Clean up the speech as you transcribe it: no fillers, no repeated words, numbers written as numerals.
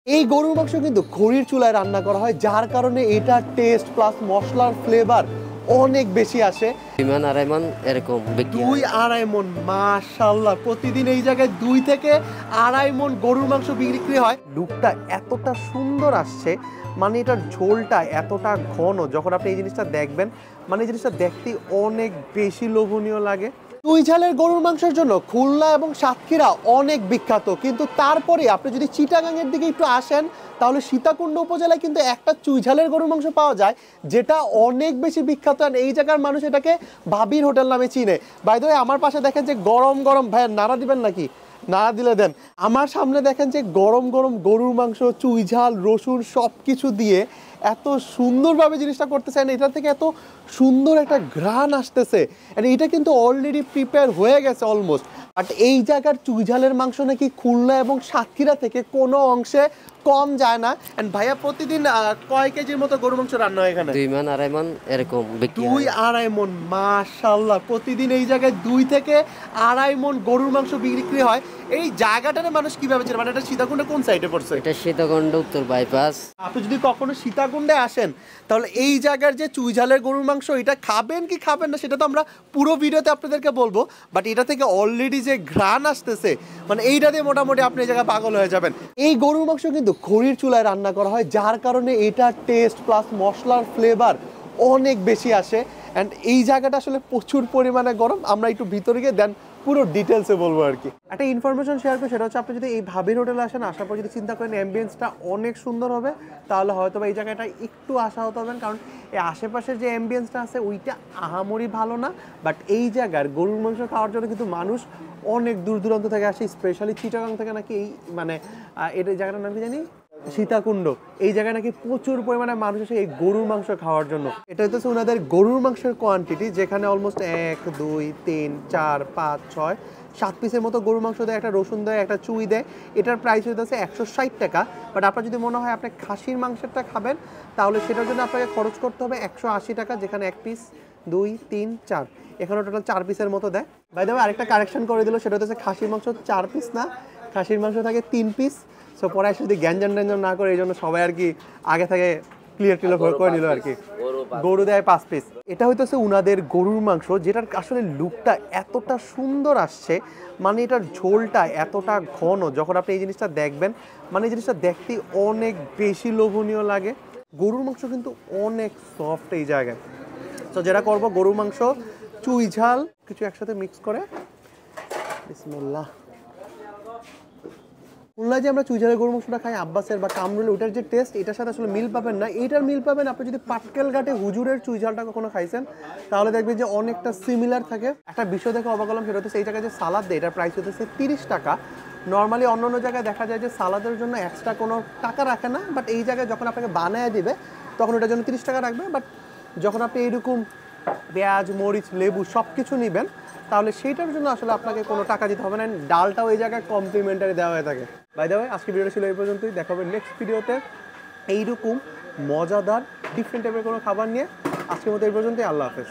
এই গরুর মাংস কিন্তু খড়ির চুলায় রান্না করা হয়, যার কারণে এটা টেস্ট প্লাস মশলার ফ্লেভার অনেক বেশি আসে। 2 মণ 2.5 মণ এরকম বিক্রি হয়। 2-2.5 মণ, মাশাআল্লাহ, প্রতিদিন এই জায়গায় 2 থেকে 2.5 মণ গরুর মাংস বিক্রি হয়। লুকটা এতটা সুন্দর আসছে, মানে এটার ঝোলটা এতটা ঘন, যখন আপনি এই জিনিসটা দেখবেন মানে এই জিনিসটা দেখতেই অনেক বেশি লোভনীয় লাগে। চুই ঝালের গরুর মাংসের জন্য খুলনা এবং সাতক্ষীরা অনেক বিখ্যাত, কিন্তু তারপরে আপনি যদি চিটাগাংয়ের দিকে একটু আসেন তাহলে সীতাকুণ্ড উপজেলায় কিন্তু একটা চুই ঝালের গরুর মাংস পাওয়া যায়, যেটা অনেক বেশি বিখ্যাত। আর এই জায়গার মানুষ এটাকে ভাবির হোটেল নামে চিনে। বাই দ্য ওয়ে, আমার পাশে দেখেন যে গরম গরম, ভাই নাড়া দিবেন নাকি? নাড়া দিলে দেন। আমার সামনে দেখেন যে গরম গরম গরুর মাংস, চুই ঝাল, রসুন সব কিছু দিয়ে এত সুন্দরভাবে জিনিসটা করতেছেন, এটা থেকে এত সুন্দর একটা ঘ্রাণ আসতেছে। এটা কিন্তু অলরেডি প্রিপেয়ার হয়ে গেছে অলমোস্ট। বাট এই জায়গার চুই ঝালের মাংস নাকি খুলনা এবং সাতক্ষীরা থেকে কোনো অংশে কম যায় না। এন্ড ভাইয়া, প্রতিদিন কয় কেজির মতো গরুর মাংস রান্না হয় এখানে? 2 মণ 2.5 মণ এরকম বিক্রি হয়। 2-2.5 মণ, মাশাআল্লাহ, প্রতিদিন এই জায়গায় 2 থেকে 2.5 মণ গরুর মাংস বিক্রি হয়। এই জায়গাটারে মানুষ কিভাবে চেনে? মানে এটা সীতাকুণ্ডে কোন সাইডে পড়ছে? এটা সীতাকুণ্ড উত্তর বাইপাস। আপনি যদি কখনো সীতাকুণ্ডে আসেন তাহলে এই জায়গার যে চুই ঝালের গরুর মাংস, এটা খাবেন কি খাবেন না সেটা তো আমরা পুরো ভিডিওতে আপনাদেরকে বলবো। বাট এটা থেকে অলরেডি যে ঘ্রাণ আসতেছে, মানে এইটা দিয়ে মোটামুটি আপনি এই জায়গায় পাগল হয়ে যাবেন। এই গরুর মাংস কিন্তু খড়ির চুলায় রান্না করা হয়, যার কারণে এটা টেস্ট প্লাস মশলার ফ্লেভার অনেক বেশি আসে। অ্যান্ড এই জায়গাটা আসলে প্রচুর পরিমাণে গরম। আমরা একটু ভিতরে গিয়ে দেন পুরো ডিটেলসে বলবো আর কি। একটা ইনফরমেশন শেয়ার করি, সেটা হচ্ছে আপনি যদি এই ভাবির হোটেলে আসেন, আসার পর যদি চিন্তা করেন অ্যাম্বিয়েন্সটা অনেক সুন্দর হবে, তাহলে হয়তো এই জায়গাটা একটু আশাহত হবেন, কারণ এই আশেপাশের যে অ্যাম্বিয়েন্সটা আছে ওইটা আহামরি ভালো না। বাট এই জায়গার গরুর মাংস খাওয়ার জন্য কিন্তু মানুষ অনেক দূর দূরান্ত থেকে আসে, স্পেশালি চিটাগাং থেকে নাকি এই মানে এটা জায়গাটার নাম কি জানি, সীতাকুণ্ড। এই জায়গায় নাকি প্রচুর পরিমাণে মানুষ আসে এই গরুর মাংস খাওয়ার জন্য। এটা হচ্ছে ওনাদের গরুর মাংসের কোয়ান্টিটি, যেখানে অলমোস্ট 1 2 3 4 5 6 7 পিসের মতো গরুর মাংস দেয়, একটা রসুন দেয়, একটা চুই দেয়। এটার প্রাইস হইতেছে 160 টাকা। বাট আপনার যদি মনে হয় আপনি খাসির মাংসেরটা খাবেন, তাহলে সেটার জন্য আপনাকে খরচ করতে হবে 180 টাকা, যেখানে 1 পিস 2 3 4, এখানে টোটাল 4 পিসের মতো দেয়। বাই দ্য ওয়ে, আরেকটা কারেকশন করে দিল, সেটা হচ্ছে খাসির মাংস 4 পিস না, খাসির মাংস থাকে 3 পিস। সো পরে এসে যদি গ্যাঞ্জান ট্যাঞ্জান না করে, এই জন্য সবাই আর কি আগে থেকে ক্লিয়ার করে নিল আর কি। গরু দেয় 5 পিস। এটা হইতেছে উনাদের গরুর মাংস, যেটার আসলে লুকটা এতটা সুন্দর আসছে, মানে এটার ঝোলটা এতটা ঘন, যখন আপনি এই জিনিসটা দেখবেন মানে এই জিনিসটা দেখতেই অনেক বেশি লোভনীয় লাগে। গরুর মাংস কিন্তু অনেক সফট এই জায়গায়। তো যেটা করবো, গরুর মাংস, চুই ঝাল কিছু একসাথে মিক্স করে, বিসমিল্লাহ। খুলনায় যে আমরা চুই ঝালের গরুর মাংসটা খাই আব্বাসের বা কামরুলে, ওটার যে টেস্ট এটার সাথে আসলে মিল পাবেন না। এইটার মিল পাবেন আপনি যদি পাটকেল ঘাটে হুজুরের চুই ঝালটা কখনো খাইছেন, তাহলে দেখবেন যে অনেকটা সিমিলার থাকে। একটা বিষয় দেখে অবাক হলাম, সেটা হচ্ছে এই জায়গায় যে সালাদ দেয়, এটার প্রাইস হচ্ছে 30 টাকা। নর্মালি অন্য অন্য জায়গায় দেখা যায় যে সালাদের জন্য এক্সট্রা কোনো টাকা রাখে না, বাট এই জায়গায় যখন আপনাকে বানায় দিবে তখন ওটার জন্য 30 টাকা রাখবে। বাট যখন আপনি এইরকম পেঁয়াজ, মরিচ, লেবু সব কিছু নেবেন, তাহলে সেইটার জন্য আসলে আপনাকে কোনো টাকা দিতে হবে না। ডালটাও এই জায়গায় কমপ্লিমেন্টারি দেওয়া হয়ে থাকে। বাই দ্য ওয়ে, আজকে ভিডিওটা ছিল এই পর্যন্তই। দেখা হবে নেক্সট ভিডিওতে এইরকম মজাদার ডিফারেন্ট টাইপের কোনো খাবার নিয়ে। আজকের মতো এই পর্যন্তই। আল্লাহ হাফেজ।